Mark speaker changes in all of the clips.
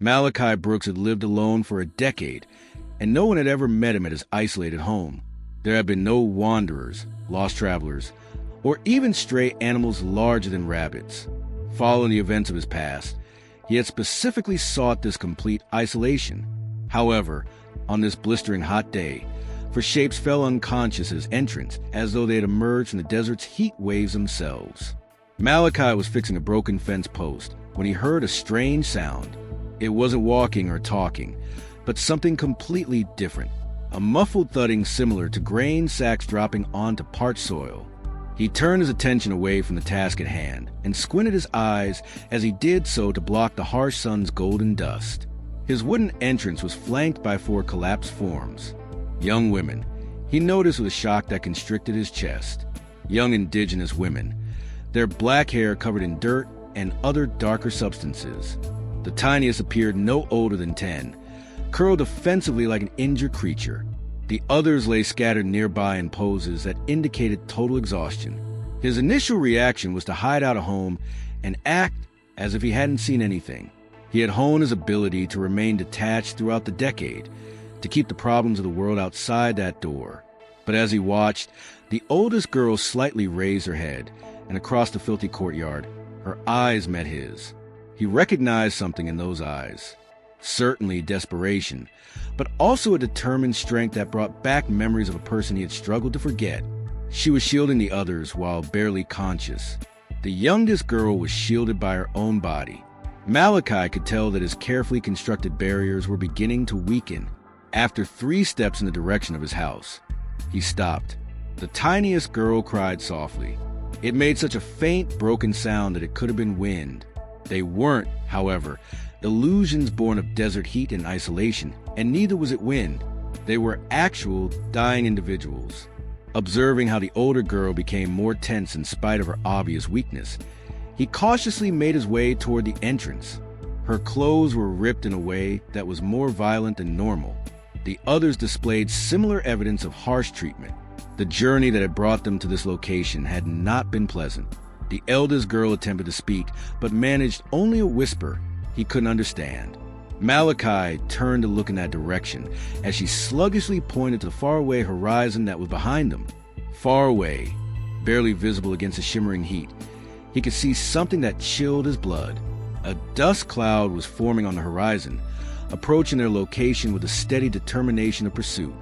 Speaker 1: Malachi Brooks had lived alone for a decade, and no one had ever met him at his isolated home. There had been no wanderers, lost travelers, or even stray animals larger than rabbits. Following the events of his past, he had specifically sought this complete isolation. However, on this blistering hot day, for shapes fell unconscious at his entrance, as though they had emerged from the desert's heat waves themselves. Malachi was fixing a broken fence post when he heard a strange sound. It wasn't walking or talking, but something completely different. A muffled thudding similar to grain sacks dropping onto parched soil. He turned his attention away from the task at hand and squinted his eyes as he did so to block the harsh sun's golden dust. His wooden entrance was flanked by 4 collapsed forms. Young women, he noticed with a shock that constricted his chest. Young indigenous women, their black hair covered in dirt and other darker substances. The tiniest appeared no older than 10, curled offensively like an injured creature. The others lay scattered nearby in poses that indicated total exhaustion. His initial reaction was to hide out of home and act as if he hadn't seen anything. He had honed his ability to remain detached throughout the decade, to keep the problems of the world outside that door. But as he watched, the oldest girl slightly raised her head, and across the filthy courtyard, her eyes met his. He recognized something in those eyes. Certainly desperation, but also a determined strength that brought back memories of a person he had struggled to forget. She was shielding the others while barely conscious. The youngest girl was shielded by her own body. Malachi could tell that his carefully constructed barriers were beginning to weaken. After 3 steps in the direction of his house, he stopped. The tiniest girl cried softly. It made such a faint, broken sound that it could have been wind. They weren't, however, illusions born of desert heat and isolation, and neither was it wind. They were actual, dying individuals. Observing how the older girl became more tense in spite of her obvious weakness, he cautiously made his way toward the entrance. Her clothes were ripped in a way that was more violent than normal. The others displayed similar evidence of harsh treatment. The journey that had brought them to this location had not been pleasant. The eldest girl attempted to speak, but managed only a whisper he couldn't understand. Malachi turned to look in that direction as she sluggishly pointed to the faraway horizon that was behind them. Far away, barely visible against the shimmering heat, he could see something that chilled his blood. A dust cloud was forming on the horizon, approaching their location with a steady determination of pursuit.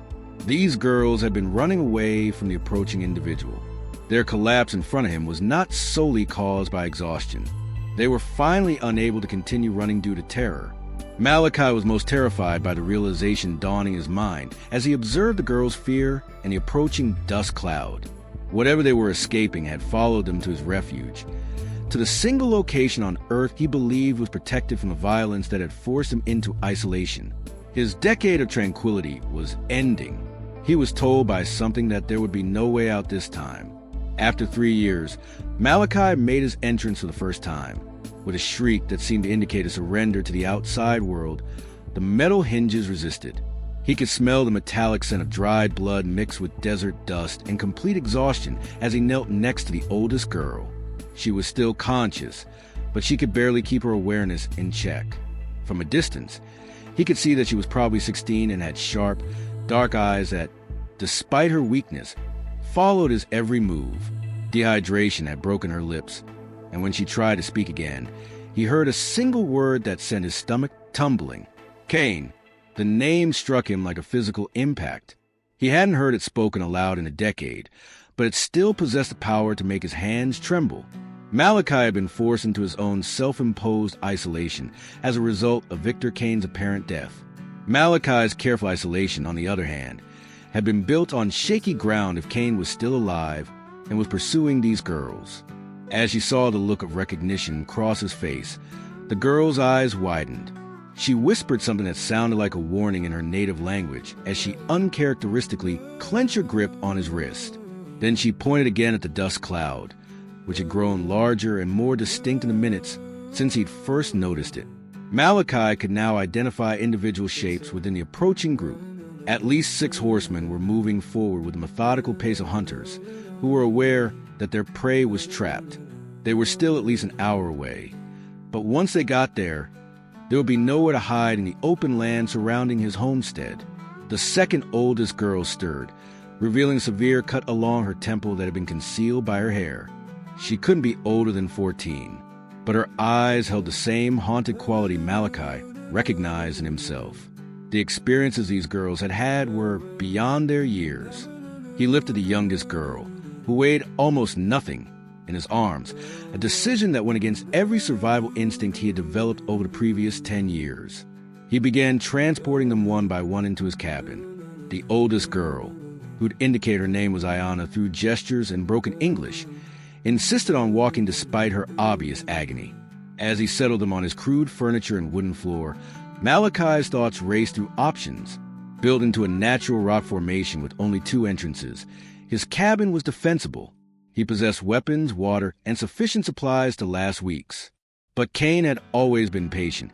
Speaker 1: These girls had been running away from the approaching individual. Their collapse in front of him was not solely caused by exhaustion. They were finally unable to continue running due to terror. Malachi was most terrified by the realization dawning in his mind as he observed the girls' fear and the approaching dust cloud. Whatever they were escaping had followed them to his refuge, to the single location on Earth he believed was protected from the violence that had forced him into isolation. His decade of tranquility was ending. He was told by something that there would be no way out this time. After 3 years, Malachi made his entrance for the first time. With a shriek that seemed to indicate a surrender to the outside world, the metal hinges resisted. He could smell the metallic scent of dried blood mixed with desert dust and complete exhaustion as he knelt next to the oldest girl. She was still conscious, but she could barely keep her awareness in check. From a distance, he could see that she was probably 16 and had sharp, dark eyes that, despite her weakness, followed his every move. Dehydration had broken her lips, and when she tried to speak again, he heard a single word that sent his stomach tumbling. Cain. The name struck him like a physical impact. He hadn't heard it spoken aloud in a decade, but it still possessed the power to make his hands tremble. Malachi had been forced into his own self-imposed isolation as a result of Victor Cain's apparent death. Malachi's careful isolation, on the other hand, had been built on shaky ground if Cain was still alive and was pursuing these girls. As she saw the look of recognition cross his face, the girl's eyes widened. She whispered something that sounded like a warning in her native language as she uncharacteristically clenched her grip on his wrist. Then she pointed again at the dust cloud, which had grown larger and more distinct in the minutes since he'd first noticed it. Malachi could now identify individual shapes within the approaching group. At least 6 horsemen were moving forward with the methodical pace of hunters who were aware that their prey was trapped. They were still at least an hour away, but once they got there, There would be nowhere to hide in the open land surrounding his homestead. The second oldest girl stirred, revealing a severe cut along her temple that had been concealed by her hair. She couldn't be older than 14, but her eyes held the same haunted quality Malachi recognized in himself. The experiences these girls had had were beyond their years. He lifted the youngest girl, who weighed almost nothing, in his arms, a decision that went against every survival instinct he had developed over the previous 10 years. He began transporting them one by one into his cabin. The oldest girl, who'd indicate her name was Ayana through gestures and broken English, insisted on walking despite her obvious agony. As he settled them on his crude furniture and wooden floor, Malachi's thoughts raced through options. Built into a natural rock formation with only 2 entrances, his cabin was defensible. He possessed weapons, water, and sufficient supplies to last weeks. But Cain had always been patient,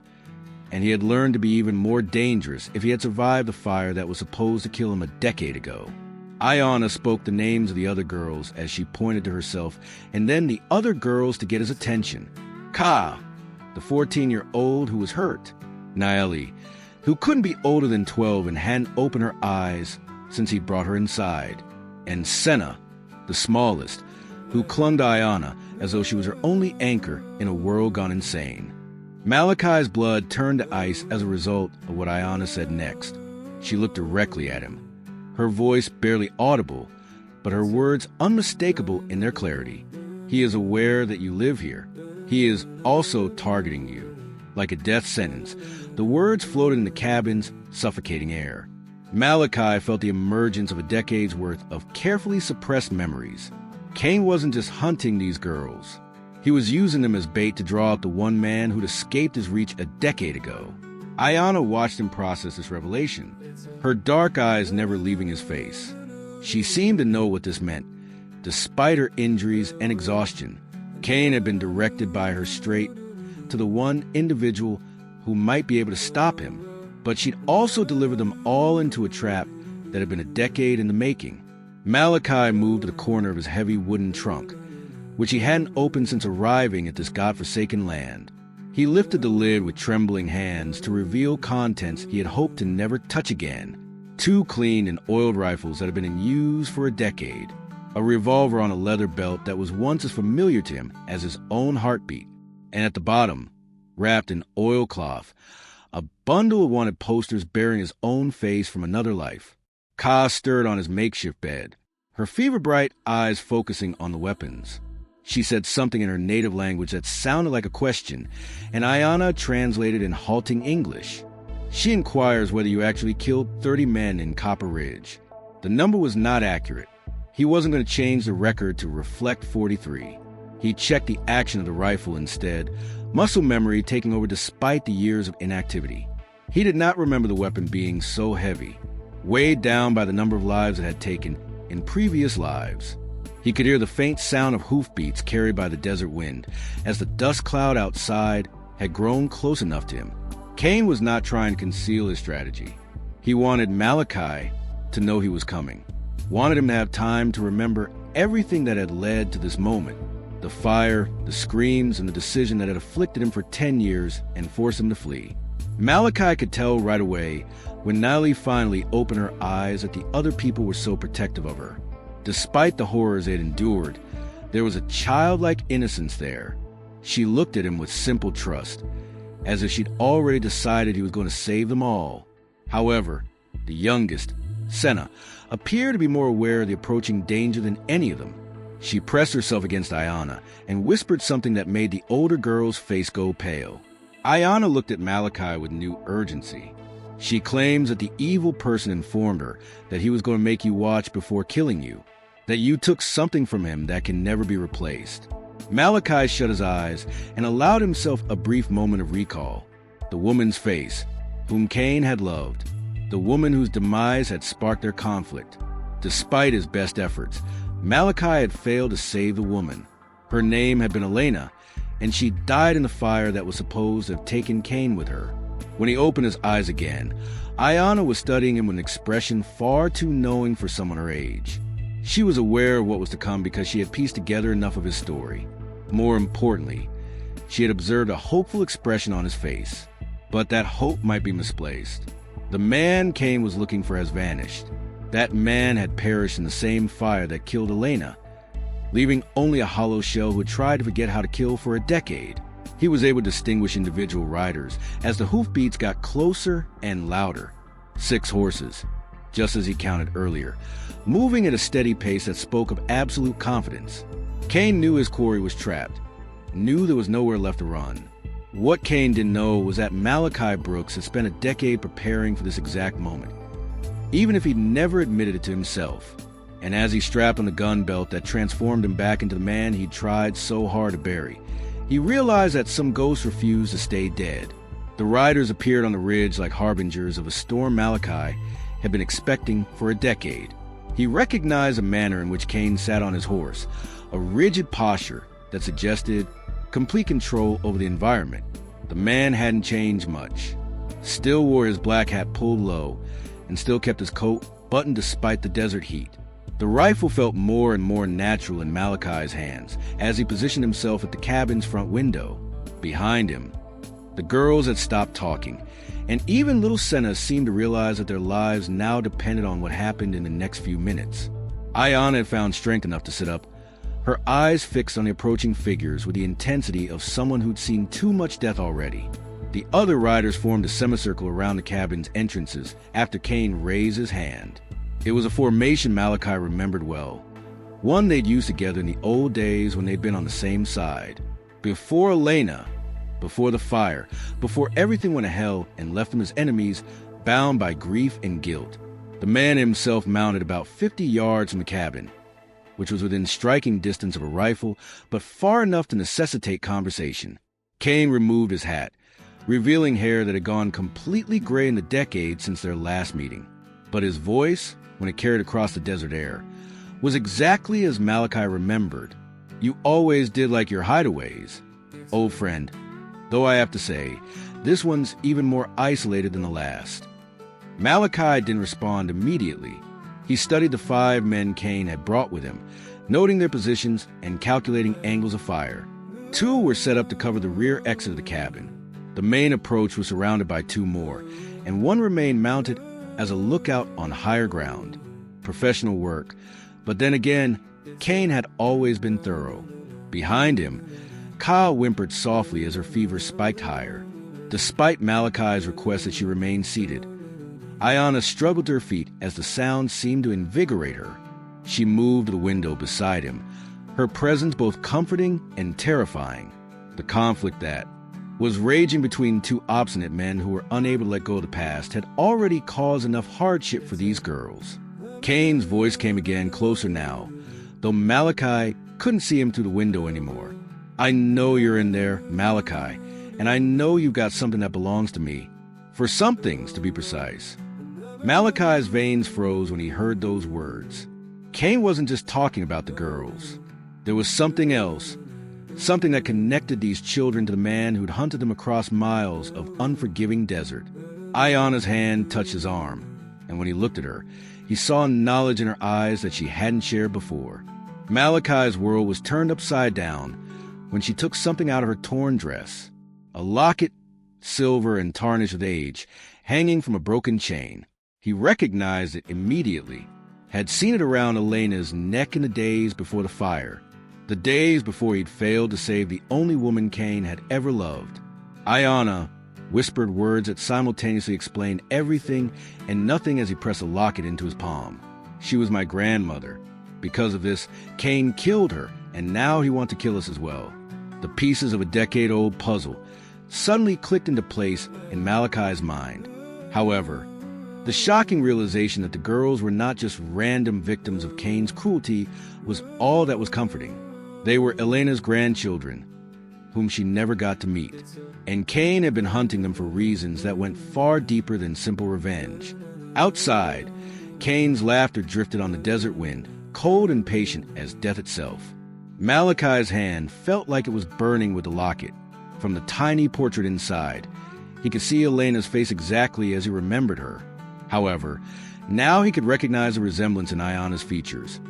Speaker 1: and he had learned to be even more dangerous if he had survived the fire that was supposed to kill him a decade ago. Ayana spoke the names of the other girls as she pointed to herself, and then the other girls to get his attention. Ka, the 14-year-old who was hurt. Naeli, who couldn't be older than 12 and hadn't opened her eyes since he brought her inside. And Senna, the smallest, who clung to Ayana as though she was her only anchor in a world gone insane. Malachi's blood turned to ice as a result of what Ayana said next. She looked directly at him, her voice barely audible, but her words unmistakable in their clarity. He is aware that you live here. He is also targeting you. Like a death sentence, the words floated in the cabin's suffocating air. Malachi felt the emergence of a decade's worth of carefully suppressed memories. Cain wasn't just hunting these girls. He was using them as bait to draw out the one man who'd escaped his reach a decade ago. Ayana watched him process this revelation, her dark eyes never leaving his face. She seemed to know what this meant. Despite her injuries and exhaustion, Cain had been directed by her straight to the one individual who might be able to stop him, but she'd also delivered them all into a trap that had been a decade in the making. Malachi moved to the corner of his heavy wooden trunk, which he hadn't opened since arriving at this godforsaken land. He lifted the lid with trembling hands to reveal contents he had hoped to never touch again. 2 cleaned and oiled rifles that had been in use for a decade. A revolver on a leather belt that was once as familiar to him as his own heartbeat. And at the bottom, wrapped in oilcloth, a bundle of wanted posters bearing his own face from another life. Ka stirred on his makeshift bed, her fever-bright eyes focusing on the weapons. She said something in her native language that sounded like a question, and Ayana translated in halting English. She inquires whether you actually killed 30 men in Copper Ridge. The number was not accurate. He wasn't going to change the record to reflect 43. He checked the action of the rifle instead, muscle memory taking over despite the years of inactivity. He did not remember the weapon being so heavy, weighed down by the number of lives it had taken in previous lives. He could hear the faint sound of hoofbeats carried by the desert wind as the dust cloud outside had grown close enough to him. Cain was not trying to conceal his strategy. He wanted Malachi to know he was coming, wanted him to have time to remember everything that had led to this moment. The fire, the screams, and the decision that had afflicted him for 10 years and forced him to flee. Malachi could tell right away when Naeli finally opened her eyes that the other people were so protective of her. Despite the horrors they had endured, there was a childlike innocence there. She looked at him with simple trust, as if she'd already decided he was going to save them all. However, the youngest, Senna, appeared to be more aware of the approaching danger than any of them. She pressed herself against Ayana and whispered something that made the older girl's face go pale. Ayana looked at Malachi with new urgency. She claims that the evil person informed her that he was going to make you watch before killing you, that you took something from him that can never be replaced. Malachi shut his eyes and allowed himself a brief moment of recall. The woman's face, whom Cain had loved, the woman whose demise had sparked their conflict. Despite his best efforts, Malachi had failed to save the woman. Her name had been Elena, and she died in the fire that was supposed to have taken Cain with her. When he opened his eyes again, Ayana was studying him with an expression far too knowing for someone her age. She was aware of what was to come because she had pieced together enough of his story. More importantly, she had observed a hopeful expression on his face. But that hope might be misplaced. The man Cain was looking for has vanished. That man had perished in the same fire that killed Elena, leaving only a hollow shell who had tried to forget how to kill for a decade. He was able to distinguish individual riders as the hoofbeats got closer and louder. 6 horses, just as he counted earlier, moving at a steady pace that spoke of absolute confidence. Cain knew his quarry was trapped, knew there was nowhere left to run. What Cain didn't know was that Malachi Brooks had spent a decade preparing for this exact moment, even if he never admitted it to himself. And as he strapped on the gun belt that transformed him back into the man he'd tried so hard to bury, he realized that some ghosts refused to stay dead. The riders appeared on the ridge like harbingers of a storm Malachi had been expecting for a decade. He recognized the manner in which Cain sat on his horse, a rigid posture that suggested complete control over the environment. The man hadn't changed much, still wore his black hat pulled low, and still kept his coat buttoned despite the desert heat. The rifle felt more and more natural in Malachi's hands as he positioned himself at the cabin's front window. Behind him, the girls had stopped talking, and even little Senna seemed to realize that their lives now depended on what happened in the next few minutes. Ayana had found strength enough to sit up, her eyes fixed on the approaching figures with the intensity of someone who'd seen too much death already. The other riders formed a semicircle around the cabin's entrances after Cain raised his hand. It was a formation Malachi remembered well, one they'd used together in the old days when they'd been on the same side. Before Elena, before the fire, before everything went to hell and left them as enemies, bound by grief and guilt. The man himself mounted about 50 yards from the cabin, which was within striking distance of a rifle, but far enough to necessitate conversation. Cain removed his hat, revealing hair that had gone completely gray in the decade since their last meeting. But his voice, when it carried across the desert air, was exactly as Malachi remembered. "You always did like your hideaways, old friend. Though I have to say, this one's even more isolated than the last." Malachi didn't respond immediately. He studied the 5 men Cain had brought with him, noting their positions and calculating angles of fire. 2 were set up to cover the rear exit of the cabin. The main approach was surrounded by 2 more, and 1 remained mounted as a lookout on higher ground. Professional work, but then again, Cain had always been thorough. Behind him, Kyle whimpered softly as her fever spiked higher. Despite Malachi's request that she remain seated, Ayana struggled to her feet as the sound seemed to invigorate her. She moved to the window beside him, her presence both comforting and terrifying. The conflict that was raging between 2 obstinate men who were unable to let go of the past had already caused enough hardship for these girls. Cain's voice came again, closer now, though Malachi couldn't see him through the window anymore. "I know you're in there, Malachi, and I know you've got something that belongs to me. For some things, to be precise." Malachi's veins froze when he heard those words. Cain wasn't just talking about the girls. There was something else, something that connected these children to the man who'd hunted them across miles of unforgiving desert. Ayana's hand touched his arm, and when he looked at her, he saw knowledge in her eyes that she hadn't shared before. Malachi's world was turned upside down when she took something out of her torn dress, a locket, silver and tarnished with age, hanging from a broken chain. He recognized it immediately, had seen it around Elena's neck in the days before the fire, the days before he'd failed to save the only woman Cain had ever loved. Ayana whispered words that simultaneously explained everything and nothing as he pressed a locket into his palm. "She was my grandmother. Because of this, Cain killed her, and now he wants to kill us as well." The pieces of a decade-old puzzle suddenly clicked into place in Malachi's mind. However, the shocking realization that the girls were not just random victims of Cain's cruelty was all that was comforting. They were Elena's grandchildren, whom she never got to meet, and Cain had been hunting them for reasons that went far deeper than simple revenge. Outside, Cain's laughter drifted on the desert wind, cold and patient as death itself. Malachi's hand felt like it was burning with the locket. From the tiny portrait inside, he could see Elena's face exactly as he remembered her. However, now he could recognize a resemblance in Ayana's features.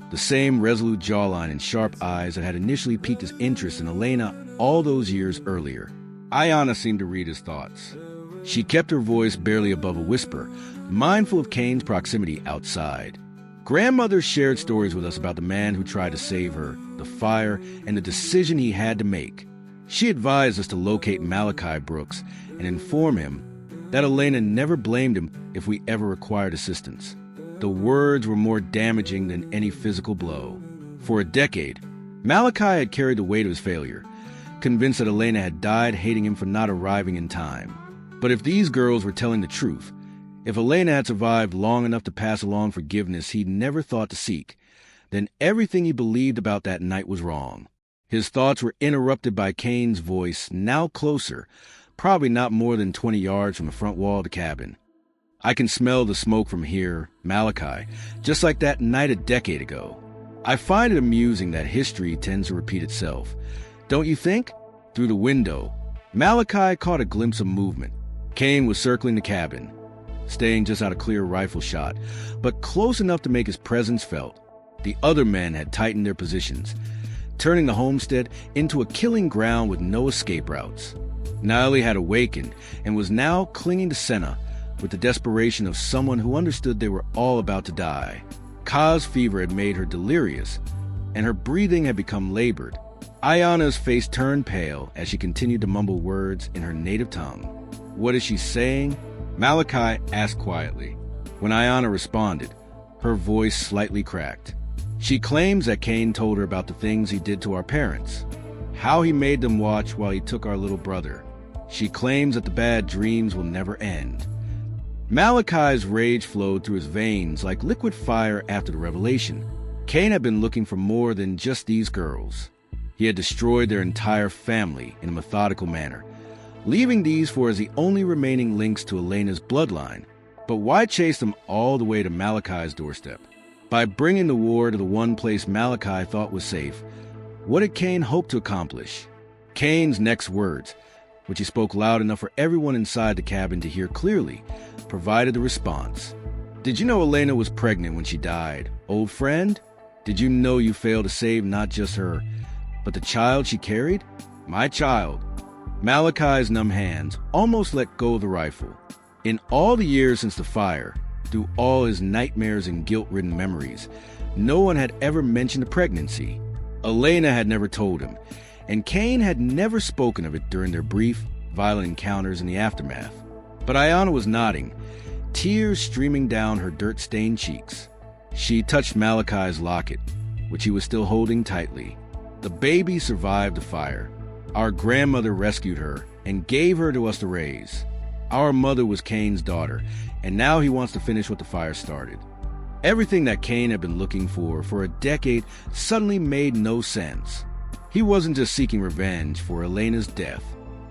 Speaker 1: The same resolute jawline and sharp eyes that had initially piqued his interest in Elena all those years earlier. Ayana seemed to read his thoughts. She kept her voice barely above a whisper, mindful of Cain's proximity outside. Grandmother shared stories with us about the man who tried to save her, the fire, and the decision he had to make. She advised us to locate Malachi Brooks and inform him that Elena never blamed him if we ever required assistance. The words were more damaging than any physical blow. For a decade, Malachi had carried the weight of his failure, convinced that Elena had died hating him for not arriving in time. But if these girls were telling the truth, if Elena had survived long enough to pass along forgiveness he'd never thought to seek, then everything he believed about that night was wrong. His thoughts were interrupted by Cain's voice, now closer, probably not more than 20 yards from the front wall of the cabin. I can smell the smoke from here, Malachi, just like that night a decade ago. I find it amusing that history tends to repeat itself. Don't you think? Through the window, Malachi caught a glimpse of movement. Cain was circling the cabin, staying just out of clear rifle shot, but close enough to make his presence felt. The other men had tightened their positions, turning the homestead into a killing ground with no escape routes. Niley had awakened and was now clinging to Senna with the desperation of someone who understood they were all about to die. Ka's fever had made her delirious, and her breathing had become labored. Ayana's face turned pale as she continued to mumble words in her native tongue. "What is she saying?" Malachi asked quietly. When Ayana responded, her voice slightly cracked. "She claims that Cain told her about the things he did to our parents, how he made them watch while he took our little brother. She claims that the bad dreams will never end." Malachi's rage flowed through his veins like liquid fire after the revelation. Cain had been looking for more than just these girls. He had destroyed their entire family in a methodical manner, leaving these four as the only remaining links to Elena's bloodline. But why chase them all the way to Malachi's doorstep? By bringing the war to the one place Malachi thought was safe, what did Cain hope to accomplish? Cain's next words, which he spoke loud enough for everyone inside the cabin to hear clearly, provided the response. "Did you know Elena was pregnant when she died, old friend? Did you know you failed to save not just her, but the child she carried? My child." Malachi's numb hands almost let go of the rifle. In all the years since the fire, through all his nightmares and guilt-ridden memories, no one had ever mentioned a pregnancy. Elena had never told him, and Cain had never spoken of it during their brief, violent encounters in the aftermath. But Ayana was nodding, tears streaming down her dirt-stained cheeks. She touched Malachi's locket, which he was still holding tightly. "The baby survived the fire. Our grandmother rescued her and gave her to us to raise. Our mother was Cain's daughter, and now he wants to finish what the fire started." Everything that Cain had been looking for a decade suddenly made no sense. He wasn't just seeking revenge for Elena's death.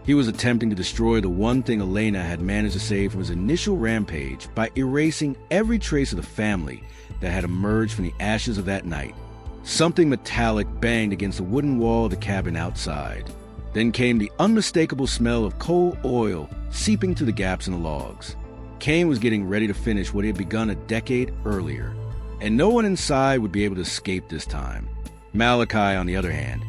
Speaker 1: He was attempting to destroy the one thing Elena had managed to save from his initial rampage by erasing every trace of the family that had emerged from the ashes of that night. Something metallic banged against the wooden wall of the cabin outside. Then came the unmistakable smell of coal oil seeping through the gaps in the logs. Cain was getting ready to finish what he had begun a decade earlier, and no one inside would be able to escape this time. Malachi, on the other hand,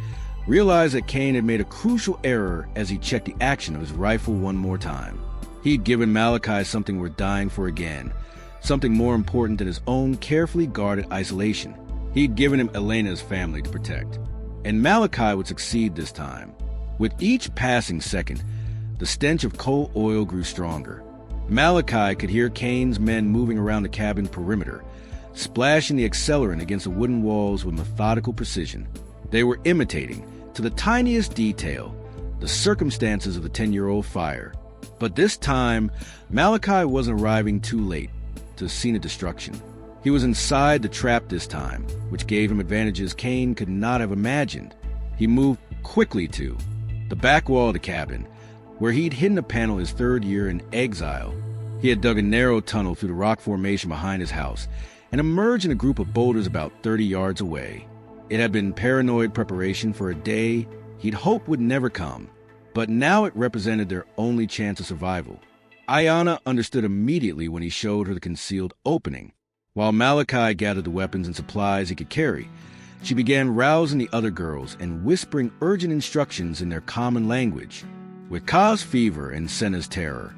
Speaker 1: realized that Cain had made a crucial error as he checked the action of his rifle one more time. He'd given Malachi something worth dying for again, something more important than his own carefully guarded isolation. He'd given him Elena's family to protect, and Malachi would succeed this time. With each passing second, the stench of coal oil grew stronger. Malachi could hear Cain's men moving around the cabin perimeter, splashing the accelerant against the wooden walls with methodical precision. They were imitating, to the tiniest detail, the circumstances of the 10-year-old fire. But this time, Malachi wasn't arriving too late to the scene of destruction. He was inside the trap this time, which gave him advantages Cain could not have imagined. He moved quickly to the back wall of the cabin, where he'd hidden a panel his third year in exile. He had dug a narrow tunnel through the rock formation behind his house and emerged in a group of boulders about 30 yards away. It had been paranoid preparation for a day he'd hoped would never come, but now it represented their only chance of survival. Ayana understood immediately when he showed her the concealed opening. While Malachi gathered the weapons and supplies he could carry, she began rousing the other girls and whispering urgent instructions in their common language. With Ka's fever and Senna's terror,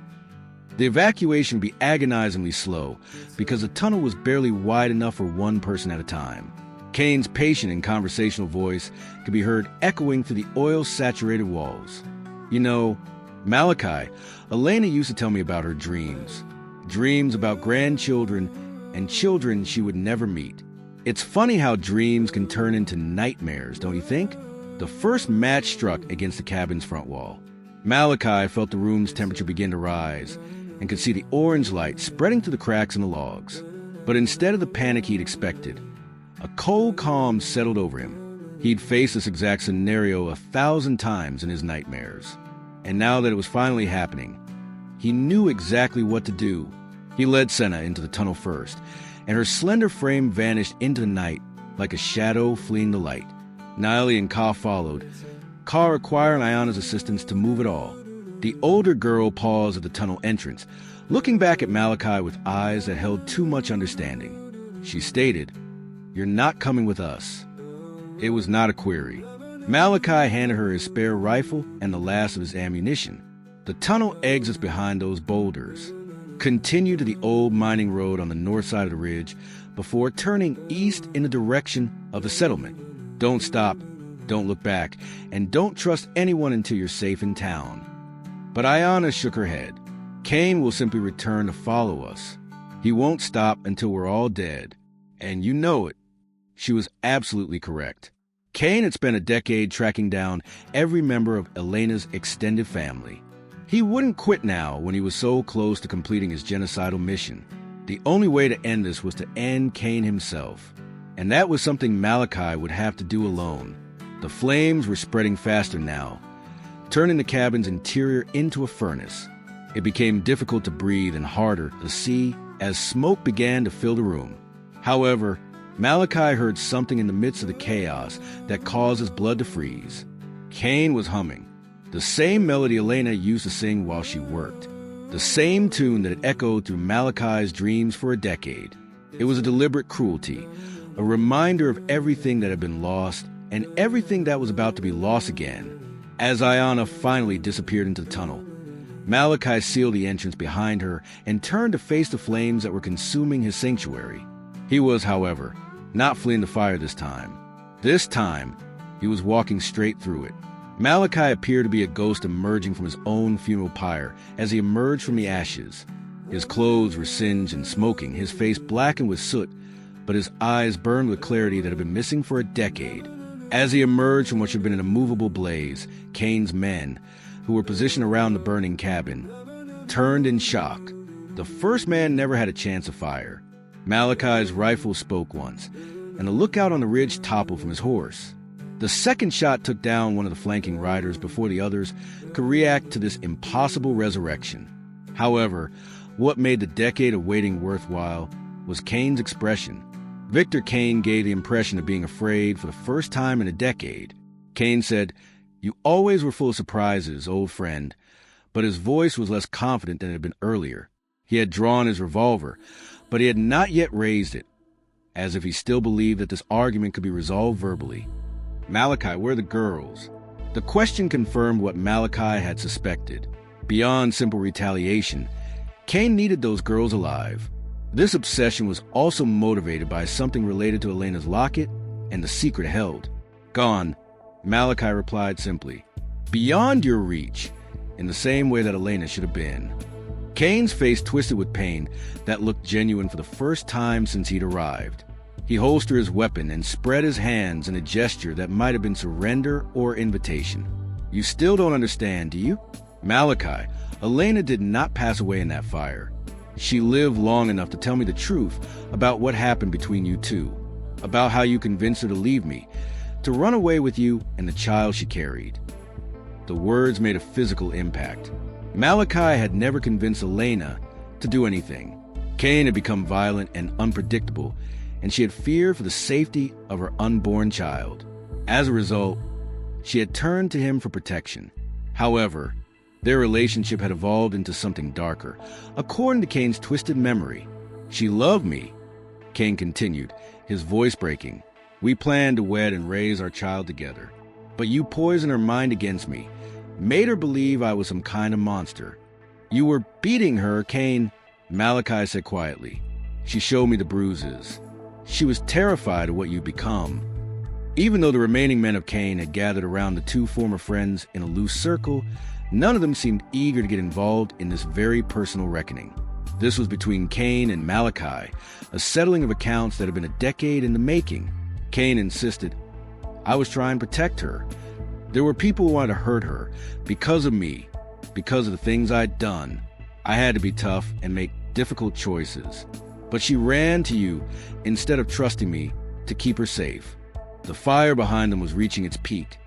Speaker 1: The evacuation would be agonizingly slow because the tunnel was barely wide enough for one person at a time. Cain's patient and conversational voice could be heard echoing through the oil-saturated walls. You know, Malachi, Elena used to tell me about her dreams. Dreams about grandchildren and children she would never meet. It's funny how dreams can turn into nightmares, don't you think? The first match struck against the cabin's front wall. Malachi felt the room's temperature begin to rise and could see the orange light spreading through the cracks in the logs. But instead of the panic he'd expected, a cold calm settled over him. He'd faced this exact scenario 1,000 times in his nightmares. And now that it was finally happening, he knew exactly what to do. He led Senna into the tunnel first, and her slender frame vanished into the night like a shadow fleeing the light. Niley and Ka followed, Ka requiring Ayana's assistance to move it all. The older girl paused at the tunnel entrance, looking back at Malachi with eyes that held too much understanding. She stated, "You're not coming with us." It was not a query. Malachi handed her his spare rifle and the last of his ammunition. The tunnel exits behind those boulders. Continue to the old mining road on the north side of the ridge before turning east in the direction of the settlement. Don't stop, don't look back, and don't trust anyone until you're safe in town. But Ayana shook her head. Cain will simply return to follow us. He won't stop until we're all dead. And you know it. She was absolutely correct. Cain had spent a decade tracking down every member of Elena's extended family. He wouldn't quit now when he was so close to completing his genocidal mission. The only way to end this was to end Cain himself. And that was something Malachi would have to do alone. The flames were spreading faster now, turning the cabin's interior into a furnace. It became difficult to breathe and harder to see as smoke began to fill the room. However, Malachi heard something in the midst of the chaos that caused his blood to freeze. Cain was humming, the same melody Elena used to sing while she worked, the same tune that had echoed through Malachi's dreams for a decade. It was a deliberate cruelty, a reminder of everything that had been lost and everything that was about to be lost again. As Ayana finally disappeared into the tunnel, Malachi sealed the entrance behind her and turned to face the flames that were consuming his sanctuary. He was, however, not fleeing the fire this time. This time, he was walking straight through it. Malachi appeared to be a ghost emerging from his own funeral pyre as he emerged from the ashes. His clothes were singed and smoking, his face blackened with soot, but his eyes burned with clarity that had been missing for a decade. As he emerged from what should have been an immovable blaze, Cain's men, who were positioned around the burning cabin, turned in shock. The first man never had a chance to fire. Malachi's rifle spoke once, and the lookout on the ridge toppled from his horse. The second shot took down one of the flanking riders before the others could react to this impossible resurrection. However, what made the decade of waiting worthwhile was Cain's expression. Victor Cain gave the impression of being afraid for the first time in a decade. Cain said, "You always were full of surprises, old friend," but his voice was less confident than it had been earlier. He had drawn his revolver, but he had not yet raised it, as if he still believed that this argument could be resolved verbally. "Malachi, where are the girls?" The question confirmed what Malachi had suspected. Beyond simple retaliation, Cain needed those girls alive. This obsession was also motivated by something related to Elena's locket and the secret held. "Gone," Malachi replied simply. "Beyond your reach," in the same way that Elena should have been. Cain's face twisted with pain that looked genuine for the first time since he'd arrived. He holstered his weapon and spread his hands in a gesture that might have been surrender or invitation. "You still don't understand, do you? Malachi, Elena did not pass away in that fire. She lived long enough to tell me the truth about what happened between you two, about how you convinced her to leave me, to run away with you and the child she carried." The words made a physical impact. Malachi had never convinced Elena to do anything. Cain had become violent and unpredictable, and she had feared for the safety of her unborn child. As a result, she had turned to him for protection. However, their relationship had evolved into something darker. According to Cain's twisted memory, "She loved me," Cain continued, his voice breaking. "We planned to wed and raise our child together. But you poisoned her mind against me, made her believe I was some kind of monster. You were beating her, Cain, Malachi said quietly. She showed me the bruises. She was terrified of what you'd become. Even though the remaining men of Cain had gathered around the two former friends in a loose circle, none of them seemed eager to get involved in this very personal reckoning. This was between Cain and Malachi, a settling of accounts that had been a decade in the making. Cain insisted, I was trying to protect her. There were people who wanted to hurt her because of me, because of the things I'd done. I had to be tough and make difficult choices. But she ran to you instead of trusting me to keep her safe. The fire behind them was reaching its peak,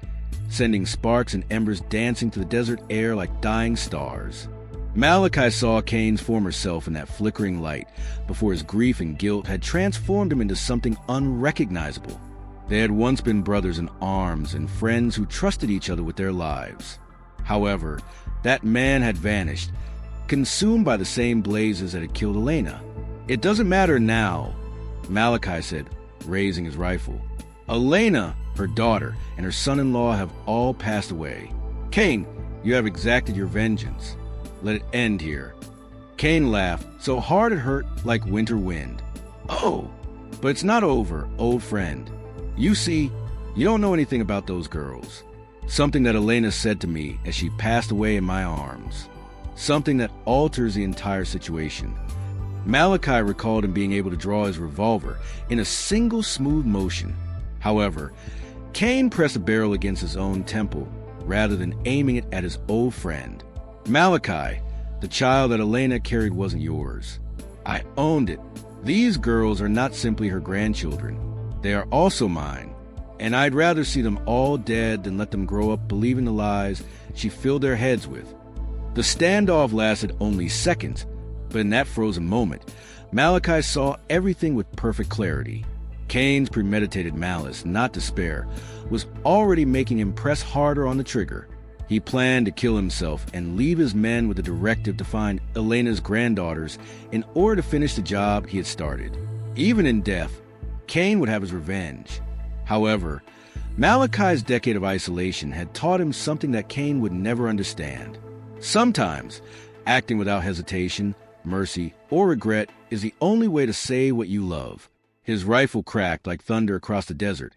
Speaker 1: sending sparks and embers dancing to the desert air like dying stars. Malachi saw Cain's former self in that flickering light before his grief and guilt had transformed him into something unrecognizable. They had once been brothers in arms and friends who trusted each other with their lives. However, that man had vanished, consumed by the same blazes that had killed Elena. It doesn't matter now, Malachi said, raising his rifle. Elena, her daughter, and her son-in-law have all passed away. Cain, you have exacted your vengeance. Let it end here. Cain laughed, so hard it hurt like winter wind. Oh, but it's not over, old friend. You see, you don't know anything about those girls. Something that Elena said to me as she passed away in my arms. Something that alters the entire situation. Malachi recalled him being able to draw his revolver in a single smooth motion. However, Cain pressed a barrel against his own temple rather than aiming it at his old friend. Malachi, the child that Elena carried wasn't yours. I owned it. These girls are not simply her grandchildren. They are also mine, and I'd rather see them all dead than let them grow up believing the lies she filled their heads with. The standoff lasted only seconds, but in that frozen moment, Malachi saw everything with perfect clarity. Cain's premeditated malice, not despair, was already making him press harder on the trigger. He planned to kill himself and leave his men with a directive to find Elena's granddaughters in order to finish the job he had started. Even in death, Cain would have his revenge. However, Malachi's decade of isolation had taught him something that Cain would never understand. Sometimes, acting without hesitation, mercy, or regret is the only way to say what you love. His rifle cracked like thunder across the desert,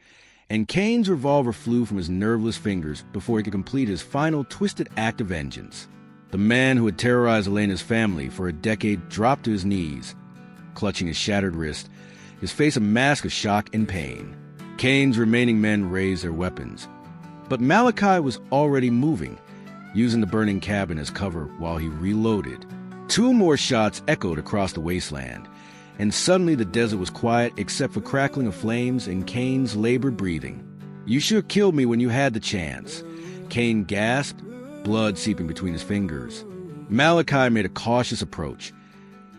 Speaker 1: and Cain's revolver flew from his nerveless fingers before he could complete his final twisted act of vengeance. The man who had terrorized Elena's family for a decade dropped to his knees, clutching his shattered wrist, his face a mask of shock and pain. Cain's remaining men raised their weapons, but Malachi was already moving, using the burning cabin as cover while he reloaded. Two more shots echoed across the wasteland, and suddenly the desert was quiet except for crackling of flames and Cain's labored breathing. You should have killed me when you had the chance. Cain gasped, blood seeping between his fingers. Malachi made a cautious approach,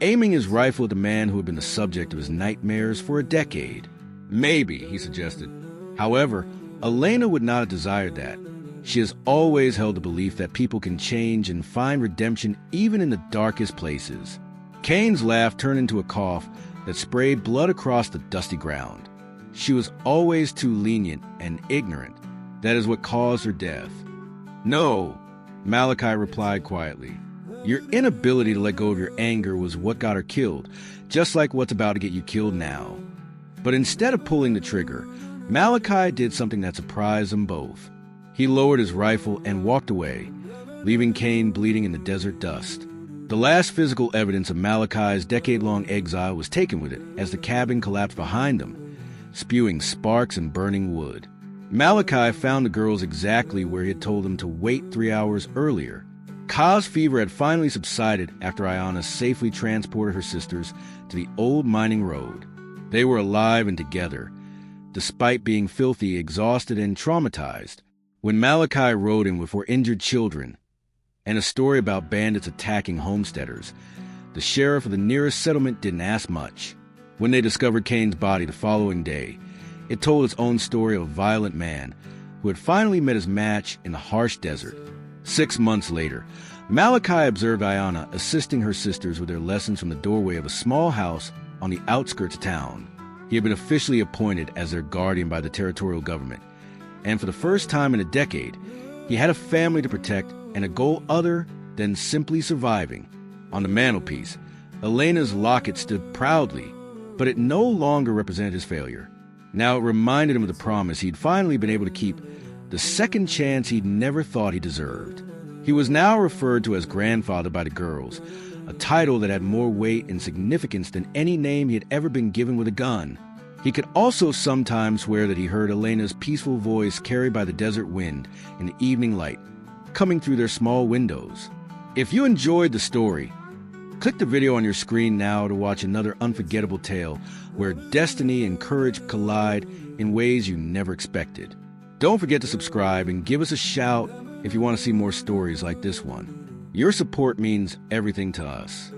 Speaker 1: aiming his rifle at the man who had been the subject of his nightmares for a decade. Maybe, he suggested. However, Elena would not have desired that. She has always held the belief that people can change and find redemption even in the darkest places. Cain's laugh turned into a cough that sprayed blood across the dusty ground. She was always too lenient and ignorant. That is what caused her death. No, Malachi replied quietly. Your inability to let go of your anger was what got her killed, just like what's about to get you killed now. But instead of pulling the trigger, Malachi did something that surprised them both. He lowered his rifle and walked away, leaving Cain bleeding in the desert dust. The last physical evidence of Malachi's decade-long exile was taken with it as the cabin collapsed behind them, spewing sparks and burning wood. Malachi found the girls exactly where he had told them to wait 3 hours earlier. Ka's fever had finally subsided after Ayana safely transported her sisters to the old mining road. They were alive and together, despite being filthy, exhausted, and traumatized. When Malachi rode in with 4 injured children and a story about bandits attacking homesteaders, the sheriff of the nearest settlement didn't ask much. When they discovered Cain's body the following day, it told its own story of a violent man who had finally met his match in the harsh desert. 6 months later, Malachi observed Ayana assisting her sisters with their lessons from the doorway of a small house on the outskirts of town. He had been officially appointed as their guardian by the territorial government, and for the first time in a decade, he had a family to protect and a goal other than simply surviving. On the mantelpiece, Elena's locket stood proudly, but it no longer represented his failure. Now it reminded him of the promise he'd finally been able to keep, the second chance he'd never thought he deserved. He was now referred to as grandfather by the girls, a title that had more weight and significance than any name he had ever been given with a gun. He could also sometimes swear that he heard Elena's peaceful voice carried by the desert wind in the evening light, coming through their small windows. If you enjoyed the story, click the video on your screen now to watch another unforgettable tale where destiny and courage collide in ways you never expected. Don't forget to subscribe and give us a shout if you want to see more stories like this one. Your support means everything to us.